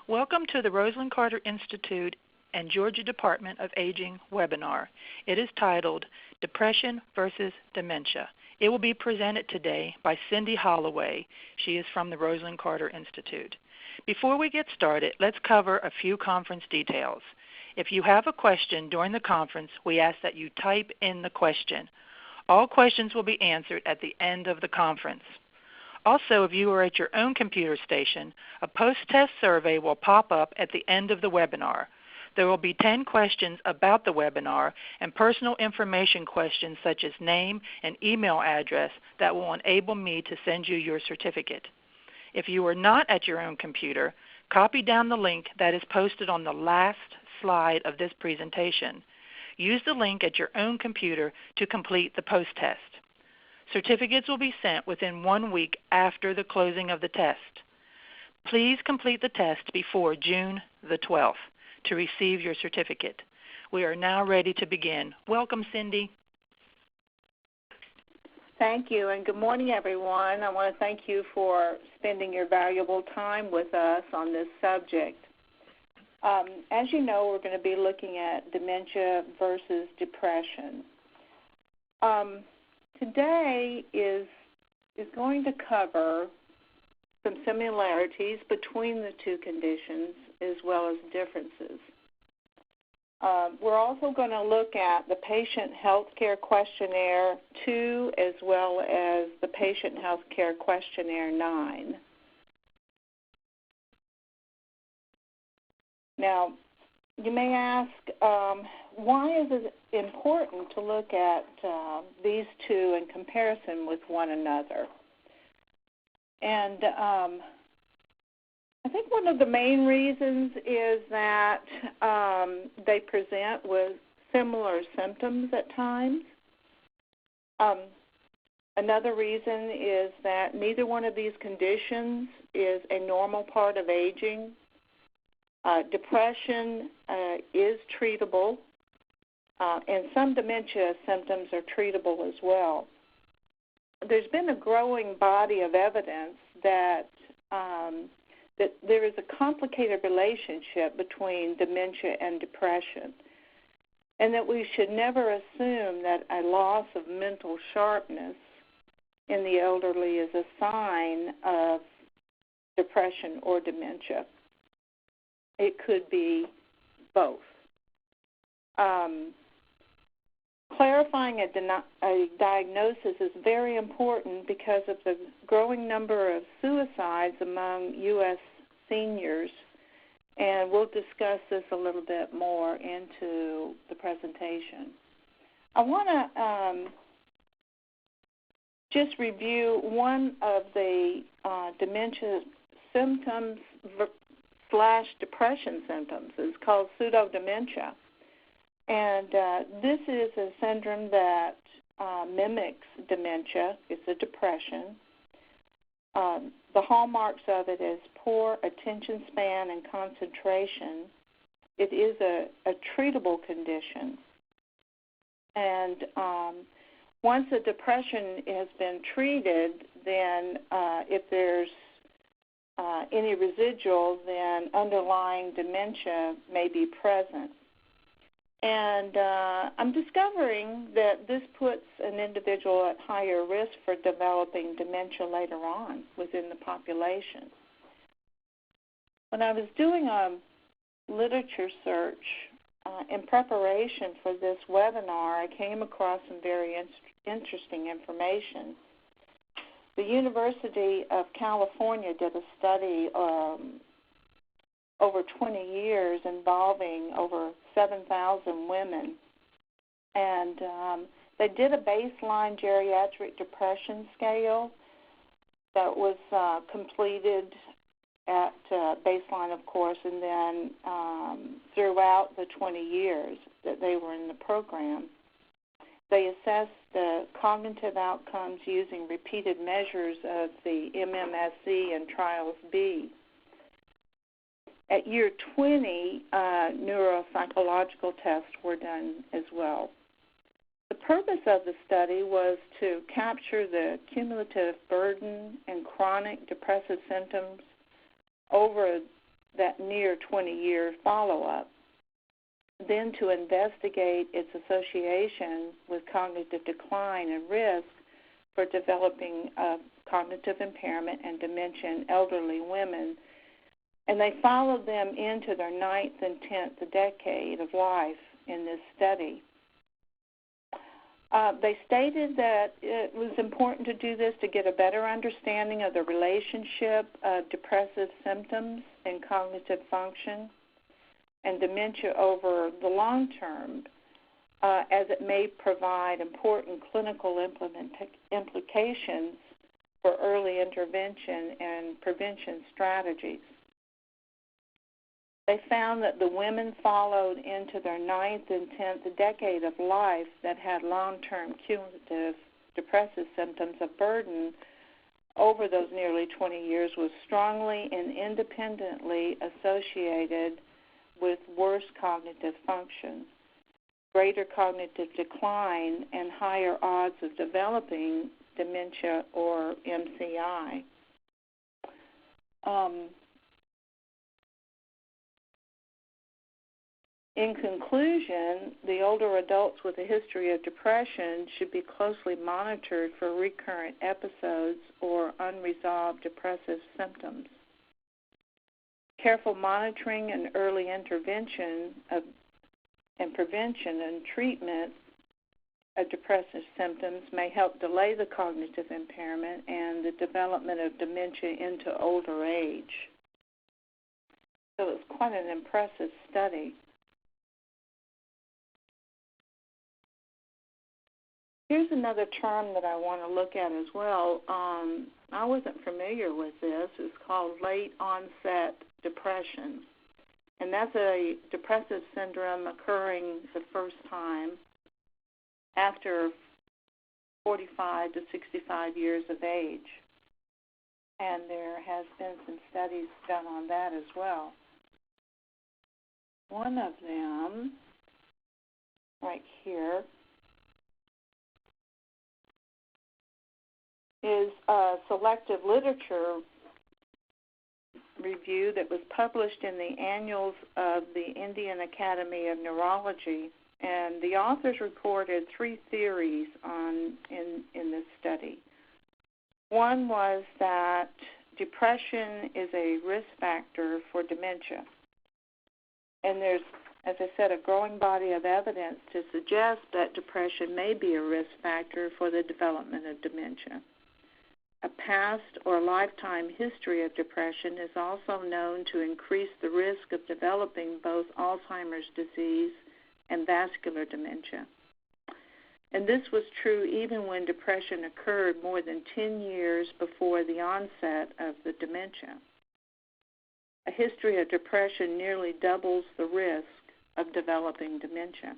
Welcome to the Rosalind Carter Institute and Georgia Department of Aging webinar. It is titled Depression versus Dementia. It will be presented today by Cindy Holloway. She is from the Rosalind Carter Institute. Before we get started, let's cover a few conference details. If you have a question during the conference, we ask that you type in the question. All questions will be answered at the end of the conference. Also, if you are at your own computer station, a post-test survey will pop up at the end of the webinar. There will be 10 questions about the webinar and personal information questions such as name and email address that will enable me to send you your certificate. If you are not at your own computer, copy down the link that is posted on the last slide of this presentation. Use the link at your own computer to complete the post-test. Certificates will be sent within 1 week after the closing of the test. Please complete the test before June the 12th to receive your certificate. We are now ready to begin. Welcome, Cindy. Thank you, and good morning, everyone. I want to thank you for spending your valuable time with us on this subject. As you know, we're going to be looking at dementia versus depression. Today is going to cover some similarities between the two conditions as well as differences. We're also going to look at the Patient Healthcare Questionnaire 2 as well as the Patient Healthcare Questionnaire 9. Now, you may ask, why is it important to look at these two in comparison with one another? And I think one of the main reasons is that they present with similar symptoms at times. Another reason is that neither one of these conditions is a normal part of aging. Depression is treatable, and some dementia symptoms are treatable as well. There's been a growing body of evidence that there is a complicated relationship between dementia and depression, and that we should never assume that a loss of mental sharpness in the elderly is a sign of depression or dementia. It could be both. Clarifying a diagnosis is very important because of the growing number of suicides among U.S. seniors, and we'll discuss this a little bit more into the presentation. I want to just review one of the dementia symptoms / depression symptoms. It's called pseudo-dementia. And this is a syndrome that mimics dementia. It's a depression. The hallmarks of it is poor attention span and concentration. It is a treatable condition. And once a depression has been treated, then if there's any residual, then underlying dementia may be present. And I'm discovering that this puts an individual at higher risk for developing dementia later on within the population. When I was doing a literature search in preparation for this webinar, I came across some very interesting information. The University of California did a study over 20 years involving over 7,000 women. And they did a baseline geriatric depression scale that was completed at baseline, of course, and then throughout the 20 years that they were in the program. They assessed the cognitive outcomes using repeated measures of the MMSE and Trials B. At year 20, neuropsychological tests were done as well. The purpose of the study was to capture the cumulative burden and chronic depressive symptoms over that near 20-year follow-up, then to investigate its association with cognitive decline and risk for developing cognitive impairment and dementia in elderly women. And they followed them into their 9th and 10th decade of life in this study. They stated that it was important to do this to get a better understanding of the relationship of depressive symptoms and cognitive function and dementia over the long term, as it may provide important clinical implications for early intervention and prevention strategies. They found that the women followed into their 9th and 10th decade of life that had long-term cumulative depressive symptoms of burden over those nearly 20 years was strongly and independently associated with worse cognitive function, greater cognitive decline, and higher odds of developing dementia or MCI. In conclusion, the older adults with a history of depression should be closely monitored for recurrent episodes or unresolved depressive symptoms. Careful monitoring and early intervention and prevention and treatment of depressive symptoms may help delay the cognitive impairment and the development of dementia into older age. So it's quite an impressive study. Here's another term that I want to look at as well. I wasn't familiar with this. It's called late-onset depression. And that's a depressive syndrome occurring the first time after 45 to 65 years of age. And there has been some studies done on that as well. One of them, right here, is a selective literature review that was published in the Annuals of the Indian Academy of Neurology, and the authors reported 3 theories in this study. One was that depression is a risk factor for dementia, and there's, as I said, a growing body of evidence to suggest that depression may be a risk factor for the development of dementia. A past or lifetime history of depression is also known to increase the risk of developing both Alzheimer's disease and vascular dementia. And this was true even when depression occurred more than 10 years before the onset of the dementia. A history of depression nearly doubles the risk of developing dementia.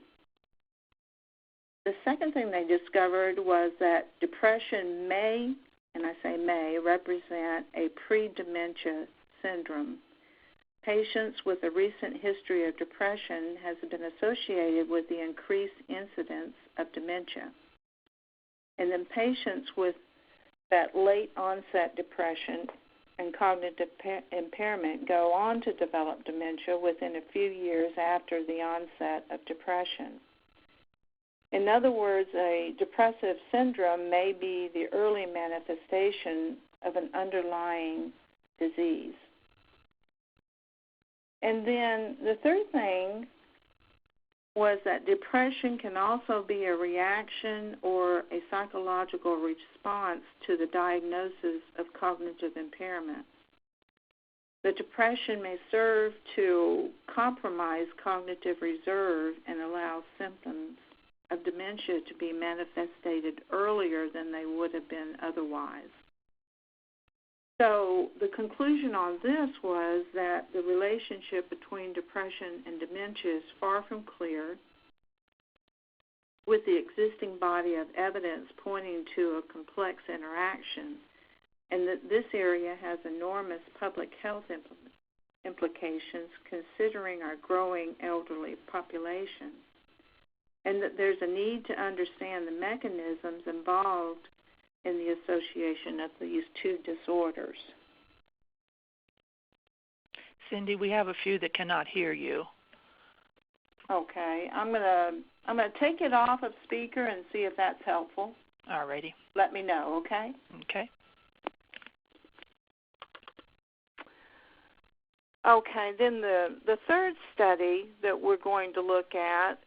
The second thing they discovered was that depression may, and I say may, represent a pre-dementia syndrome. Patients with a recent history of depression has been associated with the increased incidence of dementia. And then patients with that late onset depression and cognitive impairment go on to develop dementia within a few years after the onset of depression. In other words, a depressive syndrome may be the early manifestation of an underlying disease. And then the third thing was that depression can also be a reaction or a psychological response to the diagnosis of cognitive impairment. The depression may serve to compromise cognitive reserve and allow symptoms of dementia to be manifested earlier than they would have been otherwise. So the conclusion on this was that the relationship between depression and dementia is far from clear, with the existing body of evidence pointing to a complex interaction, and that this area has enormous public health implications considering our growing elderly population, and that there's a need to understand the mechanisms involved in the association of these two disorders. Cindy, we have a few that cannot hear you. Okay, I'm gonna take it off of speaker and see if that's helpful. All righty. Let me know, okay? Okay. Okay, then the third study that we're going to look at,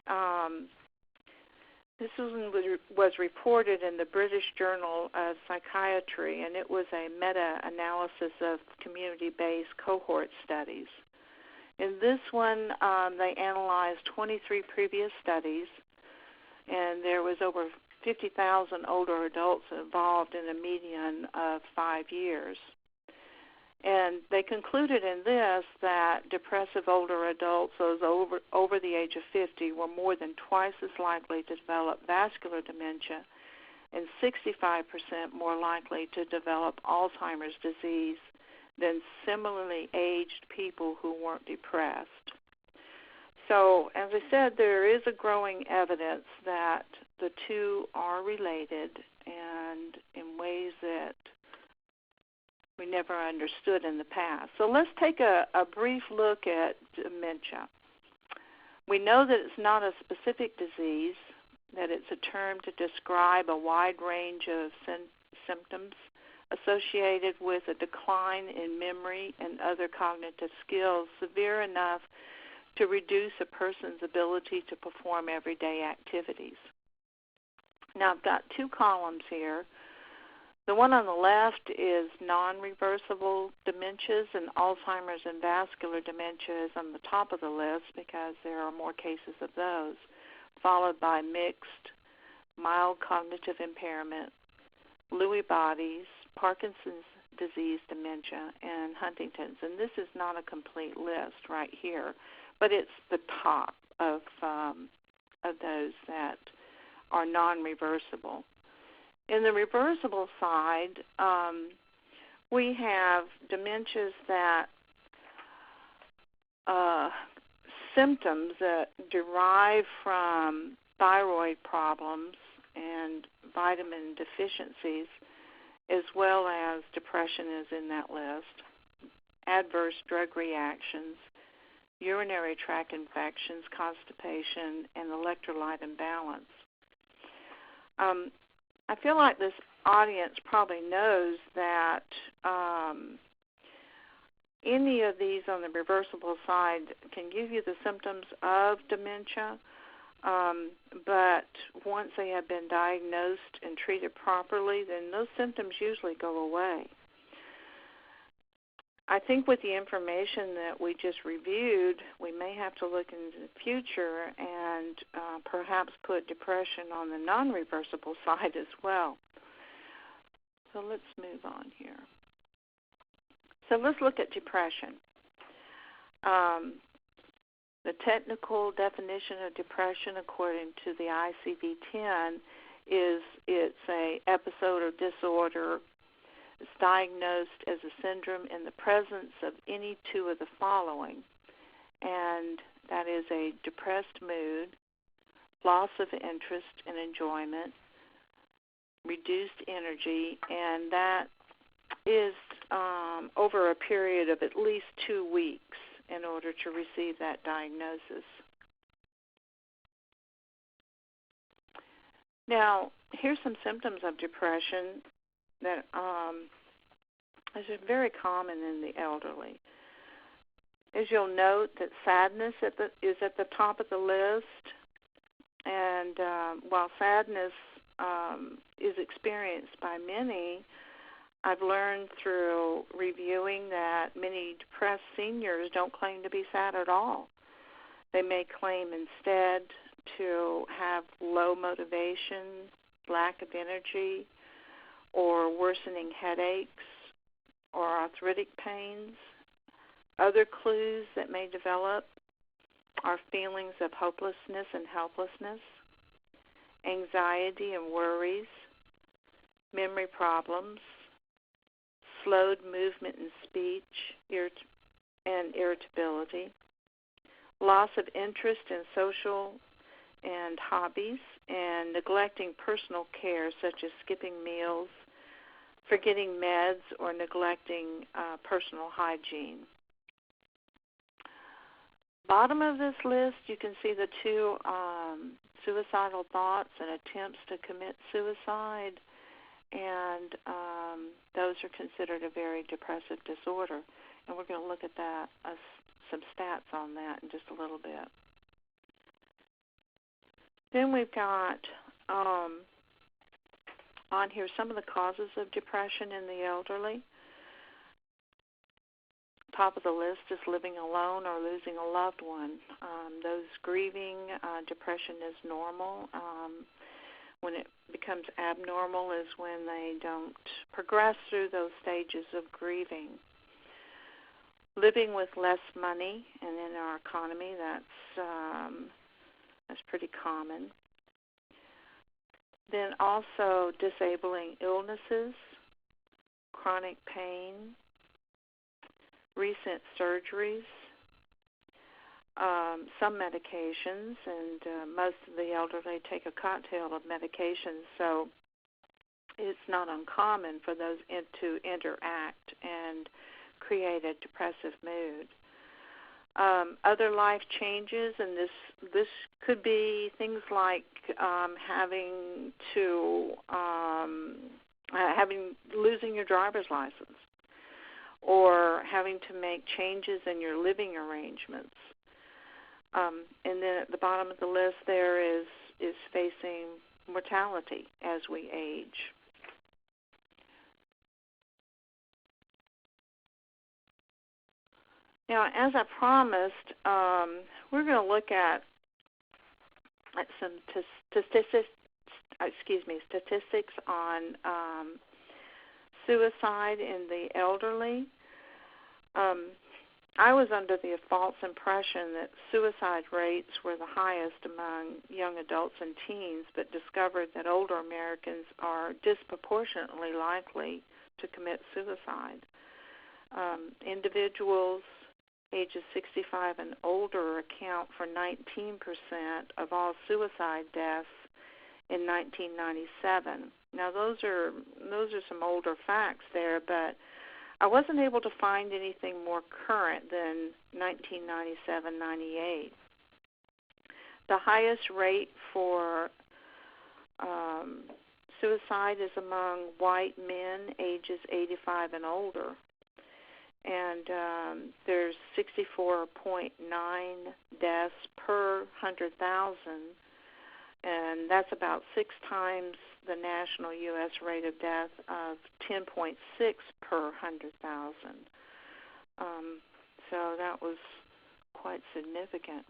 this one was reported in the British Journal of Psychiatry, and it was a meta-analysis of community-based cohort studies. In this one, they analyzed 23 previous studies, and there was over 50,000 older adults involved in a median of 5 years. And they concluded in this that depressive older adults, those over the age of 50, were more than twice as likely to develop vascular dementia and 65% more likely to develop Alzheimer's disease than similarly aged people who weren't depressed. So, as I said, there is a growing evidence that the two are related and in ways that we never understood in the past. So let's take a brief look at dementia. We know that it's not a specific disease, that it's a term to describe a wide range of symptoms associated with a decline in memory and other cognitive skills severe enough to reduce a person's ability to perform everyday activities. Now, I've got two columns here. The one on the left is non-reversible dementias, and Alzheimer's and vascular dementia is on the top of the list because there are more cases of those, followed by mixed, mild cognitive impairment, Lewy bodies, Parkinson's disease dementia, and Huntington's. And this is not a complete list right here, but it's the top of those that are non-reversible. In the reversible side, we have dementias that symptoms that derive from thyroid problems and vitamin deficiencies, as well as depression is in that list, adverse drug reactions, urinary tract infections, constipation, and electrolyte imbalance. I feel like this audience probably knows that any of these on the reversible side can give you the symptoms of dementia, but once they have been diagnosed and treated properly, then those symptoms usually go away. I think with the information that we just reviewed, we may have to look into the future and perhaps put depression on the non-reversible side as well. So let's move on here. So let's look at depression. The technical definition of depression, according to the ICD-10, is it's an episode or disorder. It's diagnosed as a syndrome in the presence of any two of the following, and that is a depressed mood, loss of interest and enjoyment, reduced energy, and that is over a period of at least 2 weeks in order to receive that diagnosis. Now, here's some symptoms of depression that is very common in the elderly. As you'll note, that sadness is at the top of the list, and while sadness is experienced by many, I've learned through reviewing that many depressed seniors don't claim to be sad at all. They may claim instead to have low motivation, lack of energy, or worsening headaches or arthritic pains. Other clues that may develop are feelings of hopelessness and helplessness, anxiety and worries, memory problems, slowed movement and speech, and irritability, loss of interest in social and hobbies, and neglecting personal care such as skipping meals, forgetting meds, or neglecting personal hygiene. bottom of this list, you can see the two suicidal thoughts and attempts to commit suicide, and those are considered a very depressive disorder. And we're going to look at that, some stats on that in just a little bit. Then we've got on here some of the causes of depression in the elderly. Top of the list is living alone or losing a loved one. Those grieving, depression is normal. When it becomes abnormal is when they don't progress through those stages of grieving. Living with less money, and in our economy, that's pretty common. Then also disabling illnesses, chronic pain, recent surgeries, some medications, and most of the elderly take a cocktail of medications, so it's not uncommon for those to interact and create a depressive mood. Other life changes, and this could be things like losing your driver's license, or having to make changes in your living arrangements. And then at the bottom of the list there is facing mortality as we age. Now, as I promised, we're going to look at some statistics on suicide in the elderly. I was under the false impression that suicide rates were the highest among young adults and teens, but discovered that older Americans are disproportionately likely to commit suicide. Individuals ages 65 and older account for 19% of all suicide deaths in 1997. Now, those are some older facts there, but I wasn't able to find anything more current than 1997-98. The highest rate for suicide is among white men ages 85 and older. And there's 64.9 deaths per 100,000, and that's about 6 times the national U.S. rate of death of 10.6 per 100,000. So that was quite significant.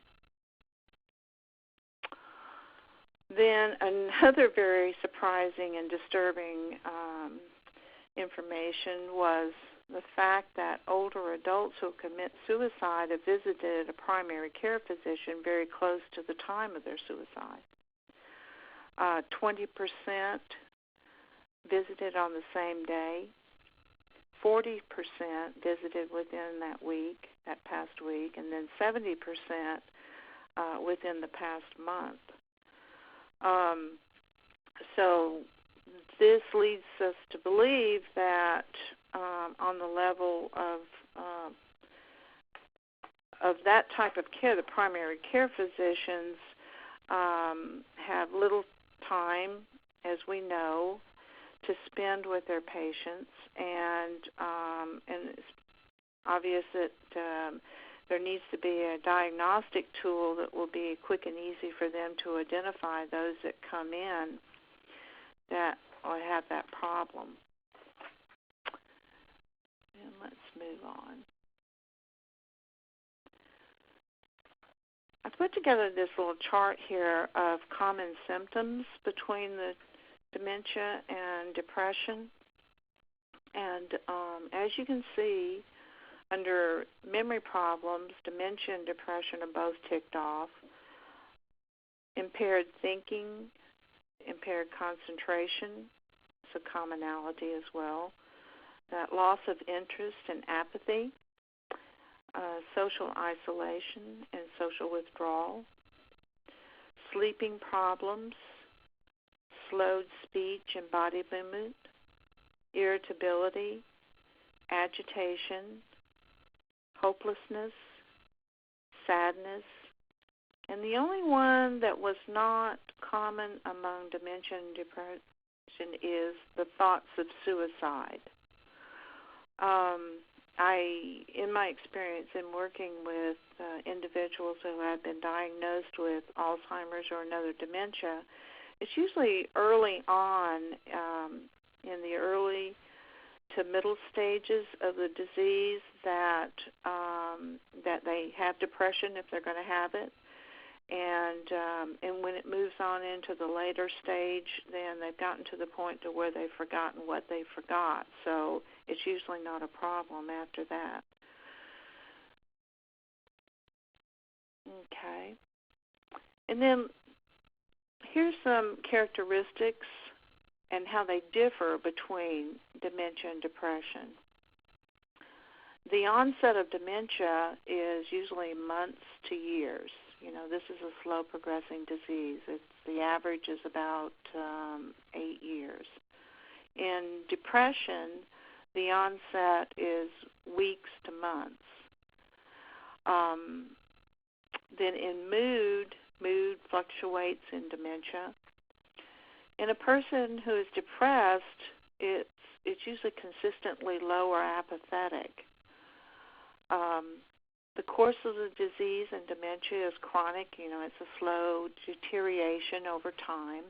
Then another very surprising and disturbing information was the fact that older adults who commit suicide have visited a primary care physician very close to the time of their suicide. 20% visited on the same day. 40% visited within that past week, and then 70% within the past month. So this leads us to believe that on the level of that type of care, the primary care physicians have little time, as we know, to spend with their patients, and it's obvious that there needs to be a diagnostic tool that will be quick and easy for them to identify those that come in that will have that problem. And let's move on. I put together this little chart here of common symptoms between the dementia and depression. And as you can see, under memory problems, dementia and depression are both ticked off. Impaired thinking, impaired concentration, it's a commonality as well. That loss of interest and apathy, social isolation and social withdrawal, sleeping problems, slowed speech and body movement, irritability, agitation, hopelessness, sadness. And the only one that was not common among dementia and depression is the thoughts of suicide. In my experience in working with individuals who have been diagnosed with Alzheimer's or another dementia, it's usually early on, in the early to middle stages of the disease, that they have depression if they're going to have it. And when it moves on into the later stage, then they've gotten to the point to where they've forgotten what they forgot. So it's usually not a problem after that. Okay. And then here's some characteristics and how they differ between dementia and depression. The onset of dementia is usually months to years. This is a slow progressing disease. The average is about 8 years. In depression, the onset is weeks to months. Then in mood fluctuates in dementia. In a person who is depressed, it's usually consistently low or apathetic. The course of the disease in dementia is chronic. It's a slow deterioration over time.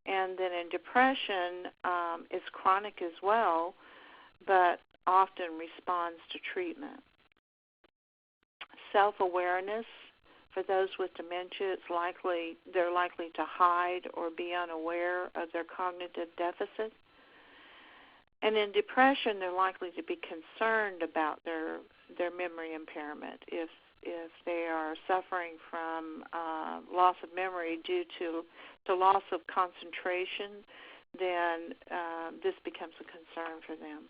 And then in depression, it's chronic as well, but often responds to treatment. Self-awareness, for those with dementia, they're likely to hide or be unaware of their cognitive deficit. And in depression, they're likely to be concerned about their memory impairment. If they are suffering from loss of memory due to loss of concentration, then this becomes a concern for them.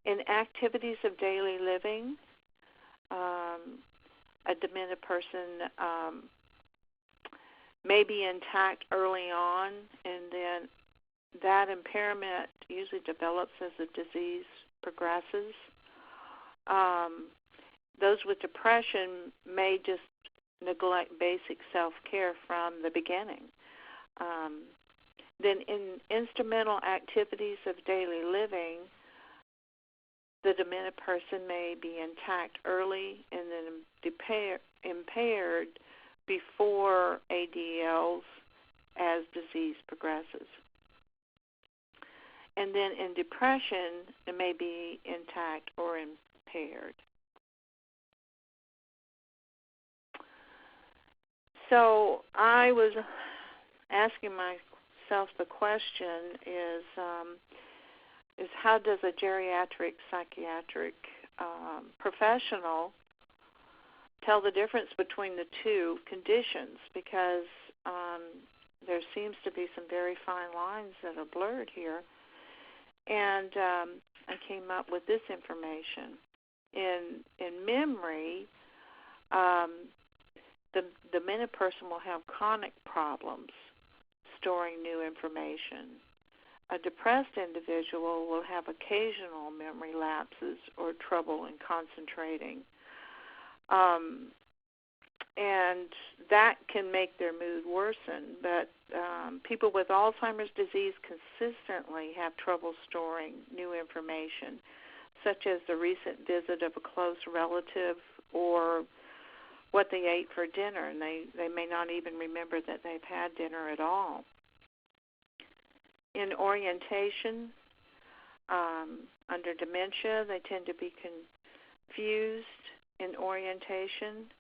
In activities of daily living, a demented person may be intact early on, and then that impairment usually develops as the disease progresses. Those with depression may just neglect basic self-care from the beginning. Then in instrumental activities of daily living, the demented person may be intact early and then impaired before ADLs as disease progresses. And then in depression, it may be intact or impaired. So I was asking myself the question is how does a geriatric psychiatric professional tell the difference between the two conditions? Because there seems to be some very fine lines that are blurred here. And I came up with this information. In memory, the demented person will have chronic problems storing new information. A depressed individual will have occasional memory lapses or trouble in concentrating. And that can make their mood worsen. But people with Alzheimer's disease consistently have trouble storing new information, such as the recent visit of a close relative or what they ate for dinner, and they may not even remember that they've had dinner at all. In orientation, under dementia, they tend to be confused in orientation.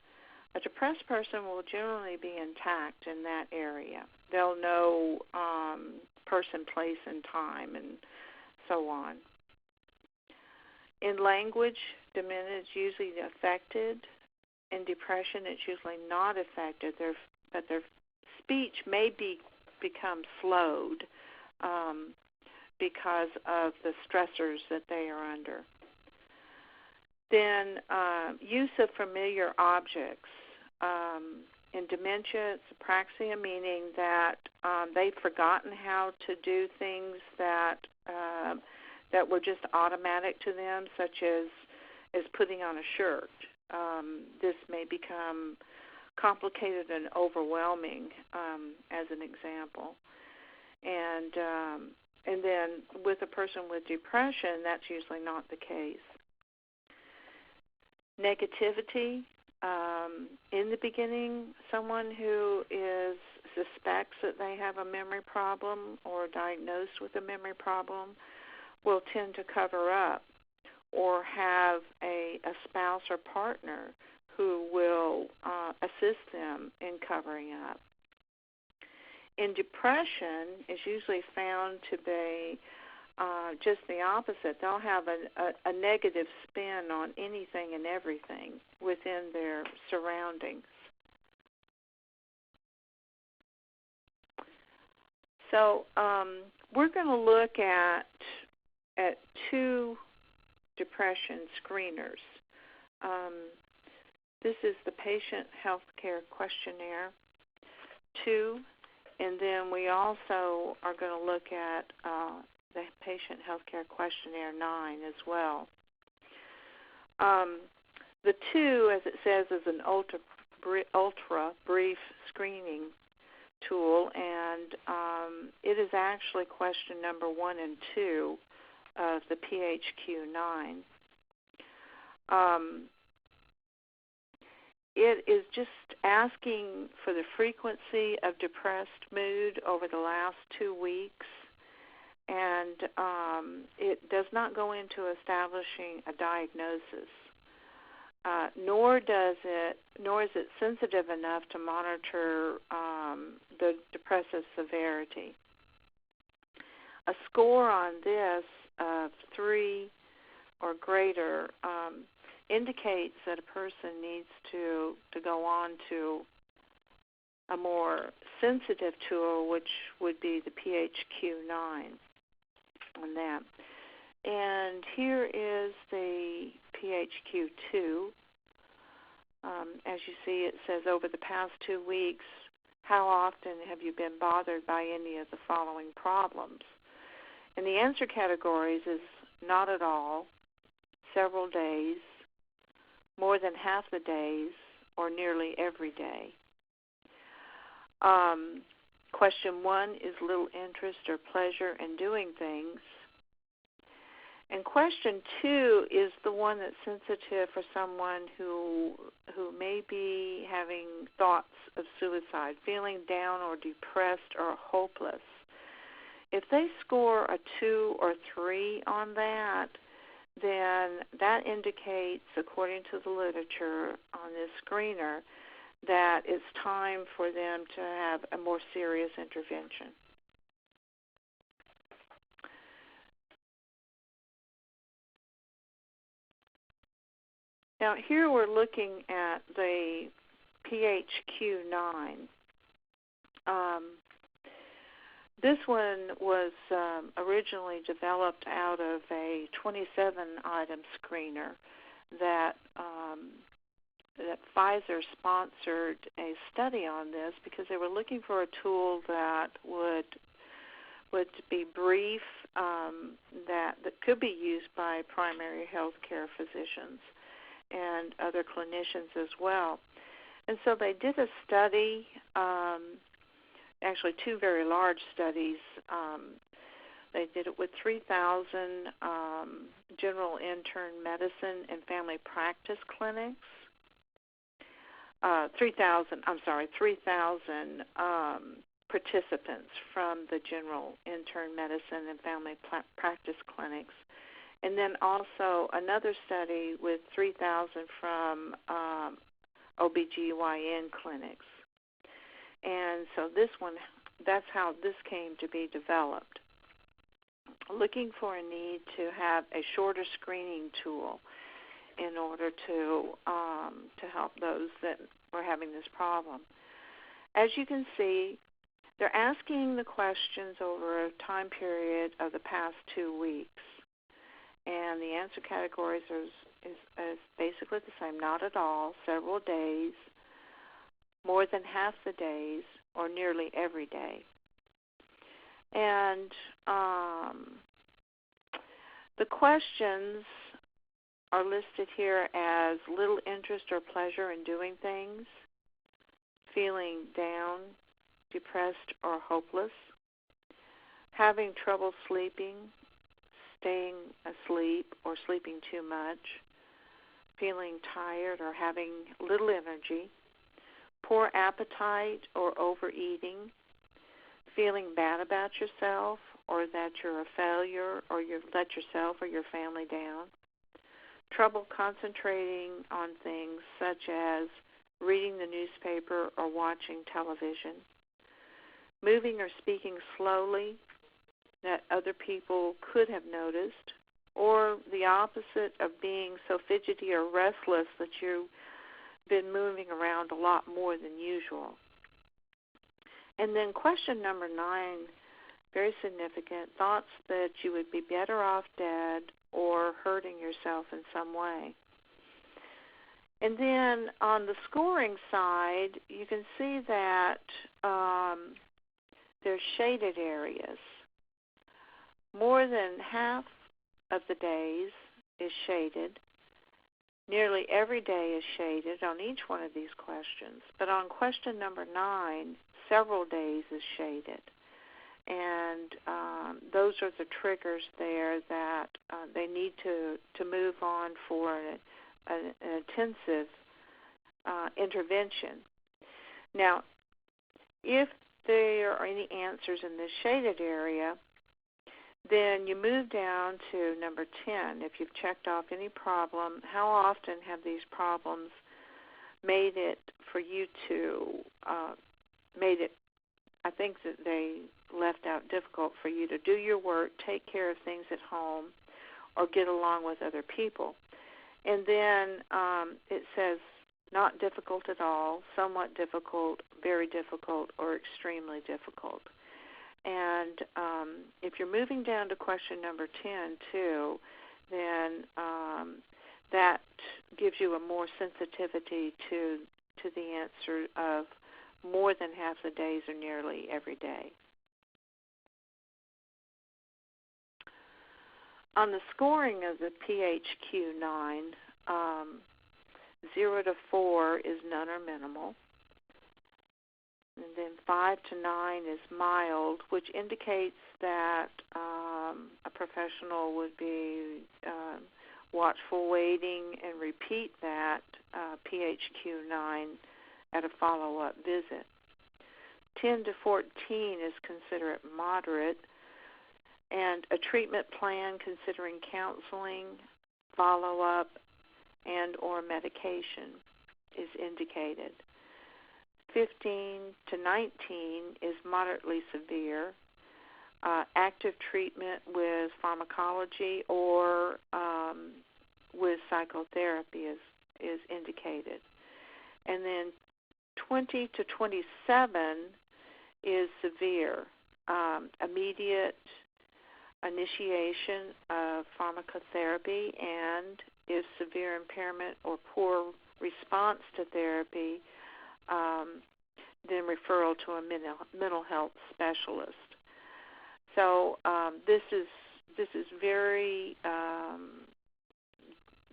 A depressed person will generally be intact in that area. They'll know person, place, and time, and so on. In language, dementia is usually affected. In depression, it's usually not affected, but their speech may become slowed because of the stressors that they are under. Then use of familiar objects. In dementia, it's apraxia, meaning that they've forgotten how to do things that were just automatic to them, such as putting on a shirt. this may become complicated and overwhelming, as an example. And then with a person with depression, that's usually not the case. Negativity. In the beginning, someone who suspects that they have a memory problem or diagnosed with a memory problem will tend to cover up or have a spouse or partner who will assist them in covering up. In depression, it's usually found to be just the opposite. They'll have a negative spin on anything and everything within their surroundings. So we're going to look at two depression screeners. This is the Patient Healthcare Questionnaire 2, and then we also are going to look at the Patient Healthcare Questionnaire 9 as well. The 2, as it says, is an ultra brief screening tool, and it is actually question number 1 and 2 of the PHQ-9. It is just asking for the frequency of depressed mood over the last 2 weeks, and it does not go into establishing a diagnosis, nor is it sensitive enough to monitor the depressive severity. A score on this of 3 or greater indicates that a person needs to go on to a more sensitive tool, which would be the PHQ-9 on that. And here is the PHQ-2. As you see, it says, over the past 2 weeks, how often have you been bothered by any of the following problems? And the answer categories is not at all, several days, more than half the days, or nearly every day. Question 1 is little interest or pleasure in doing things. And question 2 is the one that's sensitive for someone who may be having thoughts of suicide, feeling down or depressed or hopeless. If they score a 2 or 3 on that, then that indicates, according to the literature on this screener, that it's time for them to have a more serious intervention. Now, here we're looking at the PHQ-9. This one was originally developed out of a 27-item screener that Pfizer sponsored a study on this because they were looking for a tool that would be brief, that could be used by primary health care physicians and other clinicians as well. And so they did a study, actually 2 very large studies. They did it with 3,000 general intern medicine and family practice clinics. 3,000 participants from the general intern medicine and family practice clinics. And then also another study with 3,000 from OBGYN clinics. And so this one, that's how this came to be developed. Looking for a need to have a shorter screening tool in order to help those that were having this problem. As you can see, they're asking the questions over a time period of the past 2 weeks. And the answer categories is basically the same, not at all, several days, more than half the days, or nearly every day. And the questions are listed here as little interest or pleasure in doing things, feeling down, depressed, or hopeless, having trouble sleeping, staying asleep or sleeping too much, feeling tired or having little energy, poor appetite or overeating, feeling bad about yourself or that you're a failure or you've let yourself or your family down, trouble concentrating on things such as reading the newspaper or watching television, moving or speaking slowly that other people could have noticed, or the opposite of being so fidgety or restless that you've been moving around a lot more than usual. And then question number 9, very significant, thoughts that you would be better off dead or hurting yourself in some way. And then on the scoring side, you can see that there's shaded areas. More than half of the days is shaded. Nearly every day is shaded on each one of these questions. But on question number 9, several days is shaded. And those are the triggers there that they need to move on for an intensive intervention. Now, if there are any answers in this shaded area, then you move down to number 10. If you've checked off any problem, how often have these problems made it for you to, I think that they left out difficult for you to do your work, take care of things at home, or get along with other people. And then it says not difficult at all, somewhat difficult, very difficult, or extremely difficult. And if you're moving down to question number 10, too, then that gives you a more sensitivity to the answer of more than half the days or nearly every day. On the scoring of the PHQ-9, 0 to 4 is none or minimal. And then 5 to 9 is mild, which indicates that a professional would be watchful, waiting, and repeat that PHQ-9 at a follow-up visit. 10 to 14 is considered moderate, and a treatment plan considering counseling, follow-up, and or medication is indicated. 15 to 19 is moderately severe. Active treatment with pharmacology or with psychotherapy is indicated. And then 20 to 27 is severe. Immediate initiation of pharmacotherapy, and if severe impairment or poor response to therapy, then referral to a mental health specialist. So this is very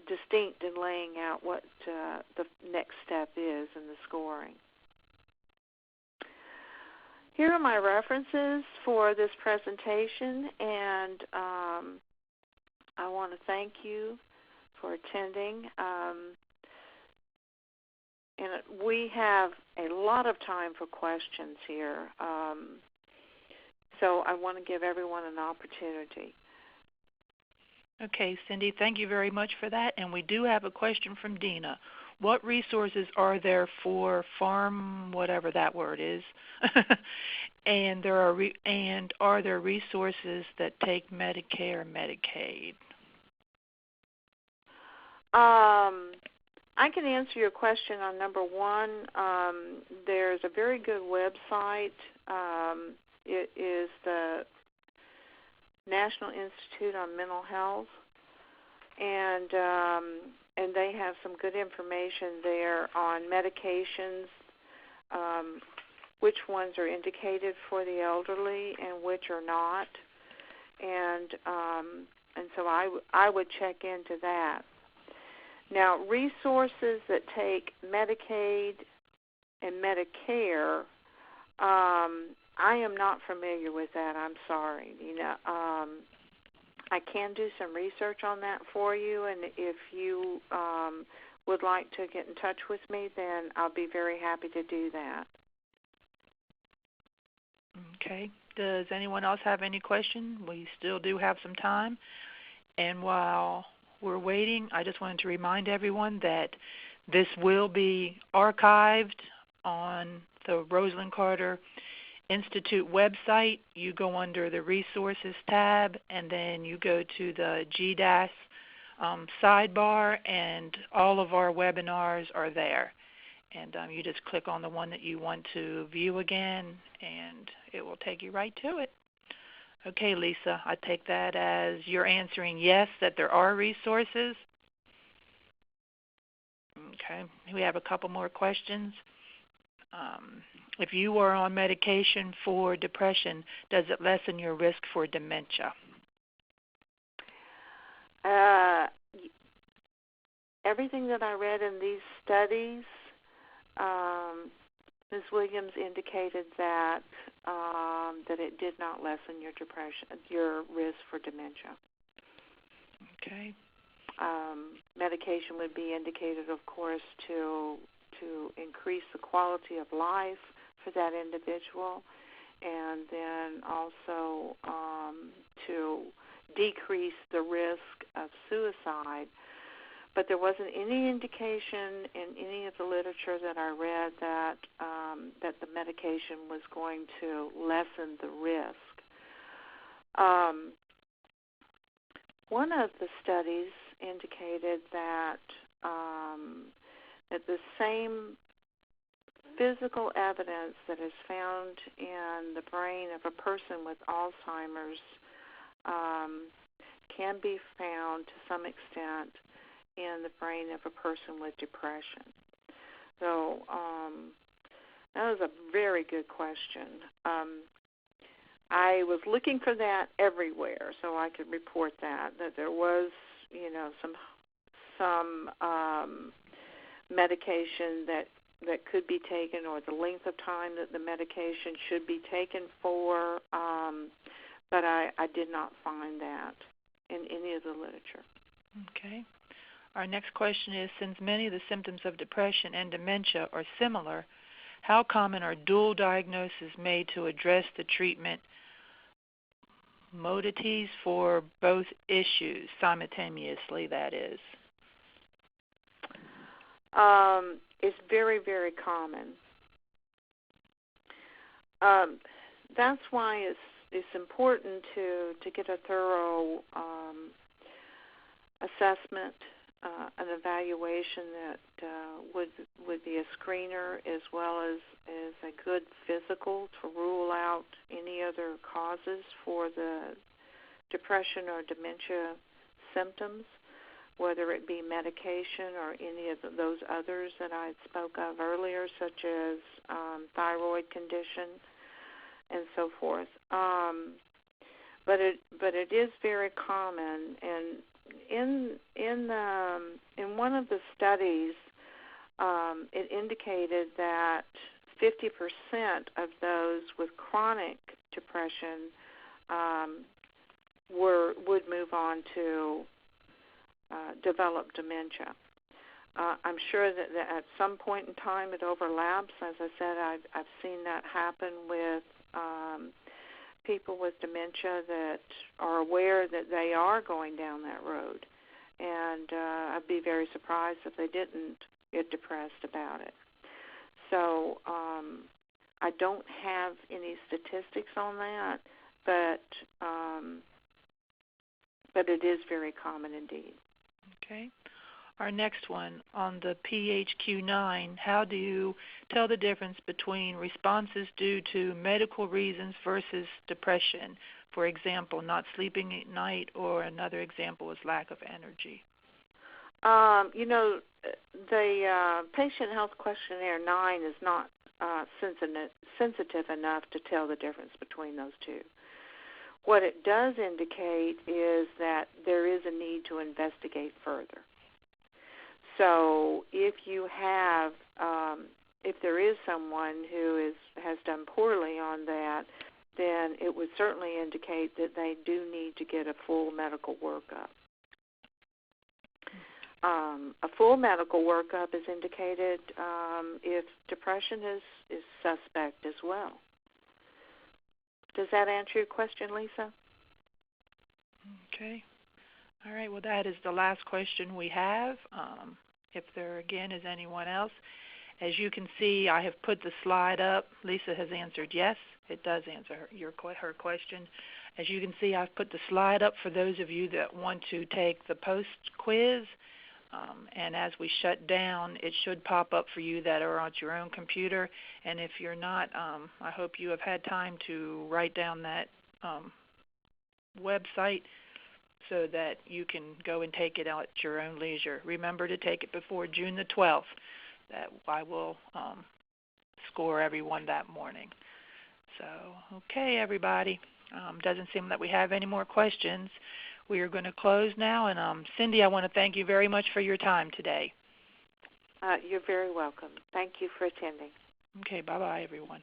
distinct in laying out what the next step is in the scoring. Here are my references for this presentation, and I want to thank you for attending. And we have a lot of time for questions here, so I want to give everyone an opportunity. Okay, Cindy, thank you very much for that. And we do have a question from Dina. What resources are there for farm, whatever that word is, and are there resources that take Medicare and Medicaid? I can answer your question on number 1. There's a very good website. It is the National Institute on Mental Health, and they have some good information there on medications, which ones are indicated for the elderly and which are not, and so I would check into that. Now, resources that take Medicaid and Medicare, I am not familiar with that. I'm sorry. I can do some research on that for you, and if you would like to get in touch with me, then I'll be very happy to do that. Okay. Does anyone else have any questions? We still do have some time. And while we're waiting, I just wanted to remind everyone that this will be archived on the Rosalind Carter Institute website. You go under the Resources tab, and then you go to the GDAS sidebar, and all of our webinars are there. And you just click on the one that you want to view again, and it will take you right to it. Okay, Lisa, I take that as you're answering yes, that there are resources. Okay, we have a couple more questions. If you are on medication for depression, does it lessen your risk for dementia? Everything that I read in these studies, Ms. Williams indicated that it did not lessen your risk for dementia. Okay. Medication would be indicated, of course, to increase the quality of life for that individual, and then also to decrease the risk of suicide. But there wasn't any indication in any of the literature that I read that the medication was going to lessen the risk. One of the studies indicated that the same physical evidence that is found in the brain of a person with Alzheimer's can be found to some extent in the brain of a person with depression. So that was a very good question. I was looking for that everywhere so I could report that there was, some medication that could be taken, or the length of time that the medication should be taken for, but I did not find that in any of the literature. Okay. Our next question is, since many of the symptoms of depression and dementia are similar, how common are dual diagnoses made to address the treatment modalities for both issues simultaneously, that is? It's very, very common. That's why it's important to get a thorough assessment, an evaluation that would be a screener, as well as a good physical to rule out any other causes for the depression or dementia symptoms, whether it be medication or any of those others that I spoke of earlier, such as thyroid condition and so forth. But it is very common, and in one of the studies, it indicated that 50% of those with chronic depression would move on to develop dementia. I'm sure that at some point in time it overlaps. As I said, I've seen that happen with people with dementia that are aware that they are going down that road, and I'd be very surprised if they didn't get depressed about it. So I don't have any statistics on that, but it is very common indeed. Okay. Our next one, on the PHQ-9, how do you tell the difference between responses due to medical reasons versus depression? For example, not sleeping at night, or another example is lack of energy. The Patient Health Questionnaire 9 is not sensitive enough to tell the difference between those two. What it does indicate is that there is a need to investigate further. So if you have, if there is someone who has done poorly on that, then it would certainly indicate that they do need to get a full medical workup. A full medical workup is indicated if depression is suspect as well. Does that answer your question, Lisa? Okay. All right. Well, that is the last question we have. If there, again, is anyone else. As you can see, I have put the slide up. Lisa has answered yes. It does answer her question. As you can see, I've put the slide up for those of you that want to take the post-quiz. And as we shut down, it should pop up for you that are on your own computer. And if you're not, I hope you have had time to write down that website so that you can go and take it at your own leisure. Remember to take it before June the 12th. That I will score everyone that morning. So, okay, everybody. Doesn't seem that we have any more questions. We are going to close now. And Cindy, I want to thank you very much for your time today. You're very welcome. Thank you for attending. Okay, bye-bye, everyone.